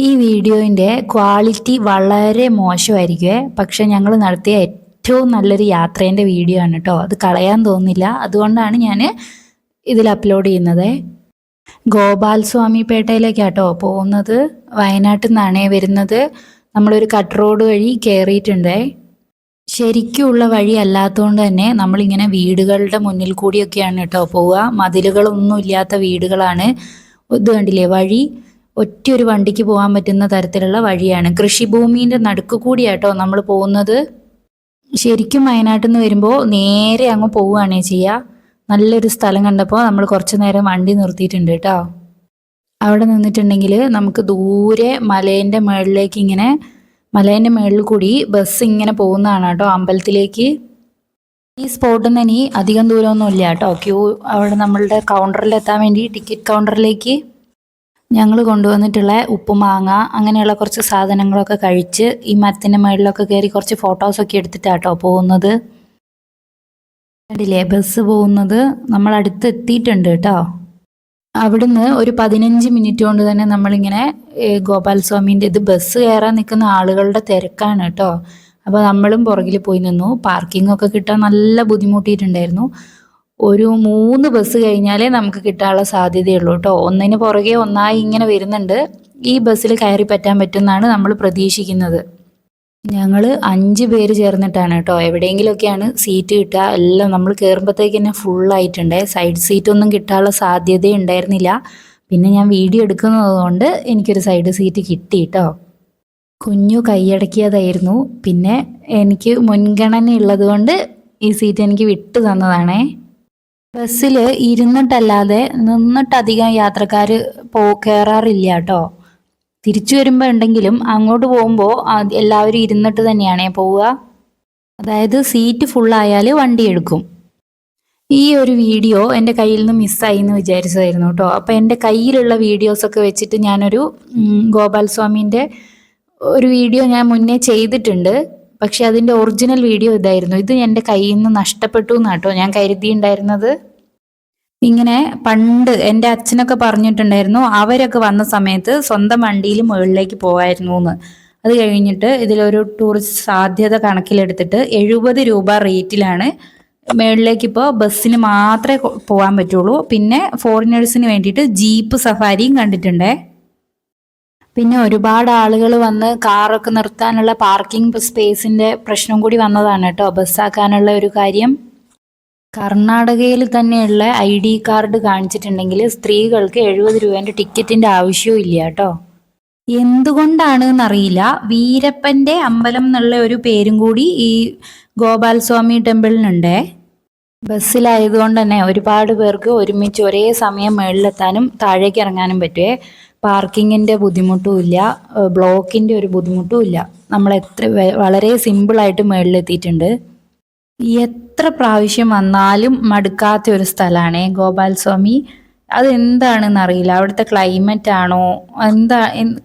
ഈ വീഡിയോൻ്റെ ക്വാളിറ്റി വളരെ മോശമായിരിക്കുമേ. പക്ഷെ ഞങ്ങൾ നടത്തിയ ഏറ്റവും നല്ലൊരു യാത്രേൻ്റെ വീഡിയോ ആണ് കേട്ടോ. അത് കളയാൻ തോന്നില്ല, അതുകൊണ്ടാണ് ഞാൻ ഇതിൽ അപ്ലോഡ് ചെയ്യുന്നത്. ഗോപാൽ സ്വാമി പേട്ടയിലേക്കാട്ടോ പോകുന്നത്. വയനാട്ടിൽ നിന്നാണേ വരുന്നത്. നമ്മളൊരു കട്ട് റോഡ് വഴി കയറിയിട്ടുണ്ടേ. ശരിക്കുമുള്ള വഴി അല്ലാത്തതുകൊണ്ട് തന്നെ നമ്മളിങ്ങനെ വീടുകളുടെ മുന്നിൽ കൂടിയൊക്കെയാണ് കേട്ടോ പോവുക. മതിലുകളൊന്നും ഇല്ലാത്ത വീടുകളാണ്. ഇത് കണ്ടില്ലേ, വഴി ഒറ്റയൊരു വണ്ടിക്ക് പോകാൻ പറ്റുന്ന തരത്തിലുള്ള വഴിയാണ്. കൃഷിഭൂമിൻ്റെ നടുക്ക് കൂടിയാട്ടോ നമ്മൾ പോകുന്നത്. ശരിക്കും വയനാട്ടിൽ നിന്ന് വരുമ്പോൾ നേരെ അങ്ങ് പോവുകയാണേ ചെയ്യുക. നല്ലൊരു സ്ഥലം കണ്ടപ്പോൾ നമ്മൾ കുറച്ച് നേരം വണ്ടി നിർത്തിയിട്ടുണ്ട് കേട്ടോ. അവിടെ നിന്നിട്ടുണ്ടെങ്കിൽ നമുക്ക് ദൂരെ മലേൻ്റെ മുകളിൽ കൂടി ബസ് ഇങ്ങനെ പോകുന്നതാണ് കേട്ടോ അമ്പലത്തിലേക്ക്. ഈ സ്പോട്ടിൽ നിന്ന് ഇനി അധികം ദൂരമൊന്നും ഇല്ല കേട്ടോ. അവിടെ നമ്മളുടെ കൗണ്ടറിലെത്താൻ വേണ്ടി, ടിക്കറ്റ് കൗണ്ടറിലേക്ക് ഞങ്ങൾ കൊണ്ടുവന്നിട്ടുള്ള ഉപ്പുമാങ്ങ അങ്ങനെയുള്ള കുറച്ച് സാധനങ്ങളൊക്കെ കഴിച്ച് ഈ മരത്തിൻ്റെ മുകളിലൊക്കെ കയറി കുറച്ച് ഫോട്ടോസൊക്കെ എടുത്തിട്ടാട്ടോ പോകുന്നത്. കണ്ടില്ലേ ബസ് പോകുന്നത്. നമ്മൾ അടുത്ത് എത്തിയിട്ടുണ്ട് കേട്ടോ. അവിടുന്ന് ഒരു 15 മിനിറ്റ് കൊണ്ട് തന്നെ നമ്മളിങ്ങനെ ഗോപാൽ സ്വാമീൻ്റെ ബസ് കയറാൻ നിൽക്കുന്ന ആളുകളുടെ തിരക്കാണ് കേട്ടോ. അപ്പോൾ നമ്മളും പുറകിൽ പോയി നിന്നു. പാർക്കിങ്ങൊക്കെ കിട്ടാൻ നല്ല ബുദ്ധിമുട്ടിയിട്ടുണ്ടായിരുന്നു. ഒരു 3 ബസ് കഴിഞ്ഞാലേ നമുക്ക് കിട്ടാനുള്ള സാധ്യതയുള്ളൂ കേട്ടോ. ഒന്നിന് പുറകെ ഒന്നായി ഇങ്ങനെ വരുന്നുണ്ട്. ഈ ബസ്സിൽ കയറി പറ്റാൻ പറ്റുമെന്നാണ് നമ്മൾ പ്രതീക്ഷിക്കുന്നത്. ഞങ്ങൾ 5 പേര് ചേർന്നിട്ടാണ് കേട്ടോ. എവിടെയെങ്കിലുമൊക്കെയാണ് സീറ്റ് കിട്ടുക. എല്ലാം നമ്മൾ കയറുമ്പോഴത്തേക്ക് തന്നെ ഫുള്ളായിട്ടുണ്ട്. സൈഡ് സീറ്റൊന്നും കിട്ടാനുള്ള സാധ്യത ഉണ്ടായിരുന്നില്ല. പിന്നെ ഞാൻ വീഡിയോ എടുക്കുന്നത് കൊണ്ട് എനിക്കൊരു സൈഡ് സീറ്റ് കിട്ടി കേട്ടോ. കുഞ്ഞു കൈയടക്കിയതായിരുന്നു. പിന്നെ എനിക്ക് മുൻഗണന ഉള്ളത് കൊണ്ട് ഈ സീറ്റ് എനിക്ക് വിട്ടു തന്നതാണേ. ബസ്സിൽ ഇരുന്നിട്ടല്ലാതെ നിന്നിട്ടധികം യാത്രക്കാർ കയറാറില്ല കേട്ടോ. തിരിച്ചു വരുമ്പോൾ ഉണ്ടെങ്കിലും അങ്ങോട്ട് പോകുമ്പോൾ എല്ലാവരും ഇരുന്നിട്ട് തന്നെയാണേ പോവുക. അതായത് സീറ്റ് ഫുള്ളായാൽ വണ്ടി എടുക്കും. ഈ ഒരു വീഡിയോ എൻ്റെ കയ്യിൽ നിന്ന് മിസ്സായി എന്ന് വിചാരിച്ചതായിരുന്നു കേട്ടോ. അപ്പോൾ എൻ്റെ കയ്യിലുള്ള വീഡിയോസൊക്കെ വെച്ചിട്ട് ഞാനൊരു ഗോപാൽ സ്വാമീൻ്റെ ഒരു വീഡിയോ ഞാൻ മുന്നേ ചെയ്തിട്ടുണ്ട്. പക്ഷെ അതിൻ്റെ ഒറിജിനൽ വീഡിയോ ഇതായിരുന്നു. ഇത് എൻ്റെ കയ്യിൽ നിന്ന് നഷ്ടപ്പെട്ടു എന്നാട്ടോ ഞാൻ കരുതിയിട്ടുണ്ടായിരുന്നത്. ഇങ്ങനെ പണ്ട് എൻ്റെ അച്ഛനൊക്കെ പറഞ്ഞിട്ടുണ്ടായിരുന്നു, അവരൊക്കെ വന്ന സമയത്ത് സ്വന്തം വണ്ടിയിൽ മുകളിലേക്ക് പോകായിരുന്നു എന്ന്. അത് കഴിഞ്ഞിട്ട് ഇതിലൊരു ടൂറിസ്റ്റ് സാധ്യത കണക്കിലെടുത്തിട്ട് 70 രൂപ റേറ്റിലാണ് മുകളിലേക്ക് ഇപ്പോൾ ബസ്സിന് മാത്രമേ പോകാൻ പറ്റുള്ളൂ. പിന്നെ ഫോറിനേഴ്സിന് വേണ്ടിയിട്ട് ജീപ്പ് സഫാരിയും കണ്ടിട്ടുണ്ടേ. പിന്നെ ഒരുപാട് ആളുകൾ വന്ന് കാറൊക്കെ നിർത്താനുള്ള പാർക്കിംഗ് സ്പേസിൻ്റെ പ്രശ്നം കൂടി വന്നതാണ് കേട്ടോ ബസ്സാക്കാനുള്ള ഒരു കാര്യം. കർണാടകയിൽ തന്നെയുള്ള ID കാർഡ് കാണിച്ചിട്ടുണ്ടെങ്കിൽ സ്ത്രീകൾക്ക് 70 രൂപേൻ്റെ ടിക്കറ്റിൻ്റെ ആവശ്യവും ഇല്ല കേട്ടോ. എന്തുകൊണ്ടാണ് എന്നറിയില്ല, വീരപ്പൻ്റെ അമ്പലം എന്നുള്ള ഒരു പേരും കൂടി ഈ ഗോപാൽ സ്വാമി ടെമ്പിളിനുണ്ടേ. ബസ്സിലായതുകൊണ്ട് തന്നെ ഒരുപാട് പേർക്ക് ഒരുമിച്ച് ഒരേ സമയം മുകളിലെത്താനും താഴേക്ക് ഇറങ്ങാനും പറ്റുമേ. പാർക്കിങ്ങിൻ്റെ ബുദ്ധിമുട്ടും ഇല്ല, ബ്ലോക്കിൻ്റെ ഒരു ബുദ്ധിമുട്ടും ഇല്ല. നമ്മൾ വളരെ സിമ്പിളായിട്ട് മുകളിലെത്തിയിട്ടുണ്ട്. എത്ര പ്രാവശ്യം വന്നാലും മടുക്കാത്ത ഒരു സ്ഥലമാണ് ഗോപാൽ സ്വാമി. അതെന്താണെന്ന് അറിയില്ല. അവിടുത്തെ ക്ലൈമറ്റ് ആണോ,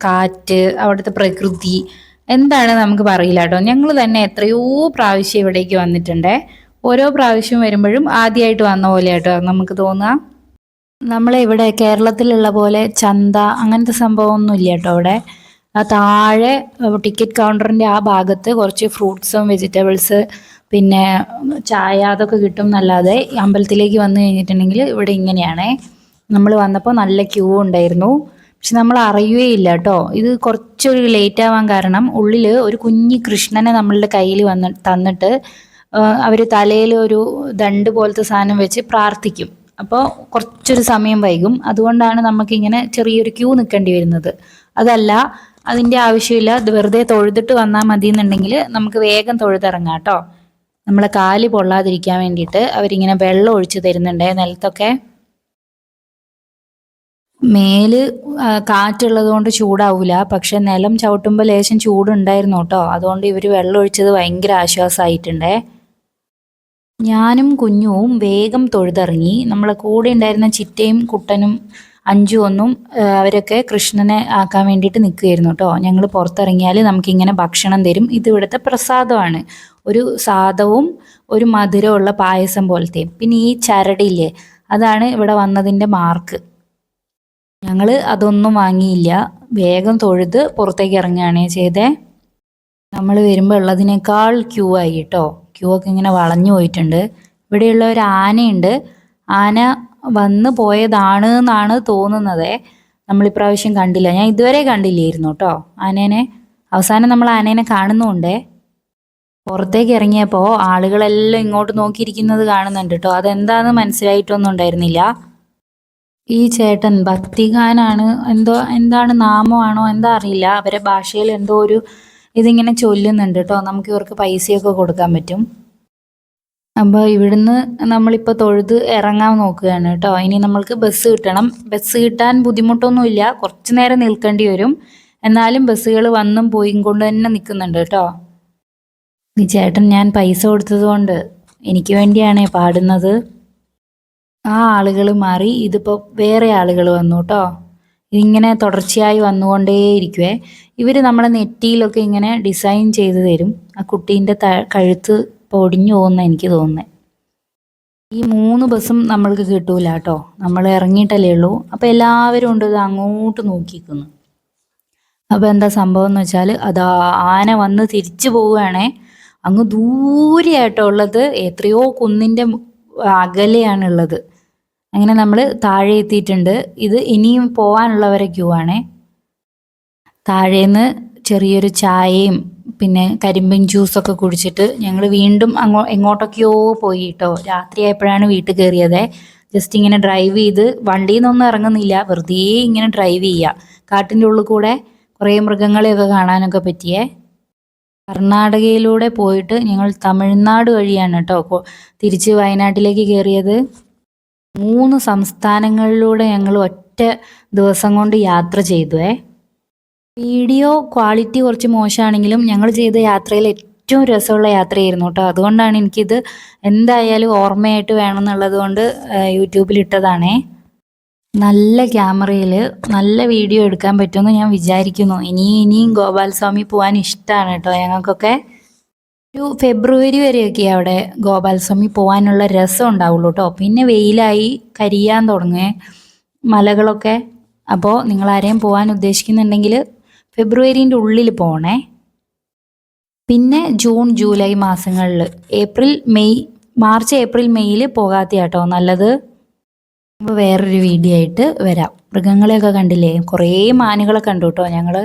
കാറ്റ്, അവിടുത്തെ പ്രകൃതി എന്താണ് നമുക്ക് പറയില്ല കേട്ടോ. ഞങ്ങൾ തന്നെ എത്രയോ പ്രാവശ്യം ഇവിടേക്ക് വന്നിട്ടുണ്ടേ. ഓരോ പ്രാവശ്യം വരുമ്പോഴും ആദ്യമായിട്ട് വന്ന പോലെ കേട്ടോ നമുക്ക് തോന്നുക. നമ്മളെ ഇവിടെ കേരളത്തിലുള്ള പോലെ ചന്ത അങ്ങനത്തെ സംഭവമൊന്നും ഇല്ല കേട്ടോ അവിടെ. ആ താഴെ ടിക്കറ്റ് കൗണ്ടറിൻ്റെ ആ ഭാഗത്ത് കുറച്ച് ഫ്രൂട്ട്സും വെജിറ്റബിൾസ് പിന്നെ ചായ അതൊക്കെ കിട്ടും എന്നല്ലാതെ അമ്പലത്തിലേക്ക് വന്നു കഴിഞ്ഞിട്ടുണ്ടെങ്കിൽ ഇവിടെ ഇങ്ങനെയാണേ. നമ്മൾ വന്നപ്പോൾ നല്ല ക്യൂ ഉണ്ടായിരുന്നു. പക്ഷെ നമ്മൾ അറിയുകയില്ല കേട്ടോ. ഇത് കുറച്ചൊരു ലേറ്റ് ആവാൻ കാരണം ഉള്ളിൽ ഒരു കുഞ്ഞി കൃഷ്ണനെ നമ്മളുടെ കയ്യിൽ തന്നിട്ട് അവർ തലയിൽ ഒരു ദണ്ട് പോലത്തെ സാധനം വെച്ച് പ്രാർത്ഥിക്കും. അപ്പോൾ കുറച്ചൊരു സമയം വൈകും. അതുകൊണ്ടാണ് നമുക്കിങ്ങനെ ചെറിയൊരു ക്യൂ നിൽക്കേണ്ടി വരുന്നത്. അതല്ല, അതിൻ്റെ ആവശ്യമില്ല. ഇത് വെറുതെ തൊഴുതിട്ട് വന്നാൽ മതി എന്നുണ്ടെങ്കിൽ നമുക്ക് വേഗം തൊഴുതിറങ്ങാം കേട്ടോ. നമ്മളെ കാല് പൊള്ളാതിരിക്കാൻ വേണ്ടിയിട്ട് അവരിങ്ങനെ വെള്ളം ഒഴിച്ച് തരുന്നുണ്ട് നിലത്തൊക്കെ. മേല് കാറ്റുള്ളത് കൊണ്ട് ചൂടാവില്ല, പക്ഷെ നിലം ചവിട്ടുമ്പോൾ ലേശം ചൂടുണ്ടായിരുന്നു കേട്ടോ. അതുകൊണ്ട് ഇവർ വെള്ളം ഒഴിച്ചത് ഭയങ്കര ആശ്വാസമായിട്ടുണ്ടേ. ഞാനും കുഞ്ഞുവും വേഗം തൊഴുതിറങ്ങി. നമ്മളെ കൂടെ ഉണ്ടായിരുന്ന ചിറ്റയും കുട്ടനും അഞ്ചു ഒന്നും അവരൊക്കെ കൃഷ്ണനെ ആക്കാൻ വേണ്ടിയിട്ട് നിൽക്കുകയായിരുന്നു കേട്ടോ. ഞങ്ങൾ പുറത്തിറങ്ങിയാൽ നമുക്കിങ്ങനെ ഭക്ഷണം തരും. ഇത് ഇവിടുത്തെ പ്രസാദമാണ്. ഒരു സാദവും ഒരു മധുരമുള്ള പായസം പോലത്തെയും. പിന്നെ ഈ ചരടില്ലേ, അതാണ് ഇവിടെ വന്നതിൻ്റെ മാർക്ക്. ഞങ്ങൾ അതൊന്നും വാങ്ങിയില്ല. വേഗം തൊഴുത് പുറത്തേക്ക് ഇറങ്ങുകയാണ് ചെയ്തേ. നമ്മൾ വരുമ്പോൾ ഉള്ളതിനേക്കാൾ ക്യൂ ആയി കേട്ടോ. ക്യൂ ഒക്കെ ഇങ്ങനെ വളഞ്ഞു പോയിട്ടുണ്ട്. ഇവിടെയുള്ള ഒരു ആനയുണ്ട്. ആന വന്ന് പോയതാണ് എന്നാണ് തോന്നുന്നത്. നമ്മളിപ്രാവശ്യം കണ്ടില്ല. ഞാൻ ഇതുവരെ കണ്ടില്ലായിരുന്നു കേട്ടോ ആനേനെ. അവസാനം നമ്മൾ ആനേനെ കാണുന്നുണ്ടേ. പുറത്തേക്ക് ഇറങ്ങിയപ്പോൾ ആളുകളെല്ലാം ഇങ്ങോട്ട് നോക്കിയിരിക്കുന്നത് കാണുന്നുണ്ട് കേട്ടോ. അതെന്താണെന്ന് മനസ്സിലായിട്ടൊന്നും ഉണ്ടായിരുന്നില്ല. ഈ ചേട്ടൻ ഭക്തിഗാനാണ്, എന്താണ് നാമമാണോ എന്താ അറിയില്ല, അവരെ ഭാഷയിൽ എന്തോ ഒരു ഇതിങ്ങനെ ചൊല്ലുന്നുണ്ട് കേട്ടോ. നമുക്ക് ഇവർക്ക് പൈസയൊക്കെ കൊടുക്കാൻ പറ്റും. അപ്പോൾ ഇവിടുന്ന് നമ്മളിപ്പോൾ തൊഴുത് ഇറങ്ങാൻ നോക്കുകയാണ് കേട്ടോ. ഇനി നമ്മൾക്ക് ബസ് കിട്ടണം. ബസ് കിട്ടാൻ ബുദ്ധിമുട്ടൊന്നുമില്ല, കുറച്ച് നേരം നിൽക്കേണ്ടി വരും. എന്നാലും ബസ്സുകൾ വന്നും പോയും കൊണ്ട് തന്നെ നിൽക്കുന്നുണ്ട് കേട്ടോ. ഈ ചേട്ടൻ ഞാൻ പൈസ കൊടുത്തത് കൊണ്ട് എനിക്ക് വേണ്ടിയാണ് പാടുന്നത്. ആ ആളുകൾ മാറി ഇതിപ്പോൾ വേറെ ആളുകൾ വന്നു കേട്ടോ. ഇതിങ്ങനെ തുടർച്ചയായി വന്നുകൊണ്ടേയിരിക്കുവേ. ഇവർ നമ്മളെ നെറ്റിയിലൊക്കെ ഇങ്ങനെ ഡിസൈൻ ചെയ്ത് തരും. ആ കുട്ടീൻ്റെ കഴുത്ത് പൊടിഞ്ഞു പോകുന്ന എനിക്ക് തോന്നുന്നത്. ഈ 3 ബസ്സും നമ്മൾക്ക് കിട്ടൂല കേട്ടോ. നമ്മൾ ഇറങ്ങിയിട്ടല്ലേ ഉള്ളൂ. അപ്പോൾ എല്ലാവരും ഉണ്ട് ഇത് അങ്ങോട്ട് നോക്കിക്കുന്നു. അപ്പോൾ എന്താ സംഭവം എന്ന് വെച്ചാൽ അതാ ആന വന്ന് തിരിച്ചു പോവുകയാണേ. അങ്ങ് ദൂരെയായിട്ടോ ഉള്ളത്, എത്രയോ കുന്നിൻ്റെ അകലെയാണുള്ളത്. അങ്ങനെ നമ്മൾ താഴെ എത്തിയിട്ടുണ്ട്. ഇത് ഇനിയും പോകാനുള്ളവരെ ക്യൂ ആണേ. താഴേന്ന് ചെറിയൊരു ചായയും പിന്നെ കരിമ്പിൻ ജ്യൂസൊക്കെ കുടിച്ചിട്ട് ഞങ്ങൾ വീണ്ടും എങ്ങോട്ടൊക്കെയോ പോയി കേട്ടോ. രാത്രിയായപ്പോഴാണ് വീട്ടിൽ കയറിയത്. ജസ്റ്റ് ഇങ്ങനെ ഡ്രൈവ് ചെയ്ത്, വണ്ടിയിൽ നിന്നൊന്നും ഇറങ്ങുന്നില്ല, വെറുതെ ഇങ്ങനെ ഡ്രൈവ് ചെയ്യുക. കാട്ടിൻ്റെ ഉള്ളിൽ കൂടെ കുറേ മൃഗങ്ങളെയൊക്കെ കാണാനൊക്കെ പറ്റിയേ. കർണാടകയിലൂടെ പോയിട്ട് ഞങ്ങൾ തമിഴ്നാട് വഴിയാണ് കേട്ടോ തിരിച്ച് വയനാട്ടിലേക്ക് കയറിയത്. 3 സംസ്ഥാനങ്ങളിലൂടെ ഞങ്ങൾ ഒറ്റ ദിവസം കൊണ്ട് യാത്ര ചെയ്തുവേ. വീഡിയോ ക്വാളിറ്റി കുറച്ച് മോശമാണെങ്കിലും ഞങ്ങൾ ചെയ്ത യാത്രയിൽ ഏറ്റവും രസമുള്ള യാത്രയായിരുന്നു കേട്ടോ. അതുകൊണ്ടാണ് എനിക്കിത് എന്തായാലും ഓർമ്മയായിട്ട് വേണമെന്നുള്ളത് കൊണ്ട് യൂട്യൂബിലിട്ടതാണേ. നല്ല ക്യാമറയിൽ നല്ല വീഡിയോ എടുക്കാൻ പറ്റുമെന്ന് ഞാൻ വിചാരിക്കുന്നു. ഇനിയും ഗോപാൽസ്വാമി പോകാൻ ഇഷ്ടമാണ് കേട്ടോ ഞങ്ങൾക്കൊക്കെ. ഒരു ഫെബ്രുവരി വരെയൊക്കെ അവിടെ ഗോപാൽസ്വാമി പോകാനുള്ള രസം ഉണ്ടാവുള്ളൂ കേട്ടോ. പിന്നെ വെയിലായി കരിയാൻ തുടങ്ങേ മലകളൊക്കെ. അപ്പോൾ നിങ്ങളാരെയും പോകാൻ ഉദ്ദേശിക്കുന്നുണ്ടെങ്കിൽ ഫെബ്രുവരീൻ്റെ ഉള്ളിൽ പോകണേ. പിന്നെ ജൂൺ ജൂലൈ മാസങ്ങളിൽ, മാർച്ച് ഏപ്രിൽ മെയ്യിൽ പോകാത്തയാട്ടോ നല്ലത്. അപ്പോൾ വേറൊരു വീഡിയോ ആയിട്ട് വരാം. മൃഗങ്ങളെയൊക്കെ കണ്ടില്ലേ, കുറേ മാനുകളെ കണ്ടു കേട്ടോ ഞങ്ങൾ.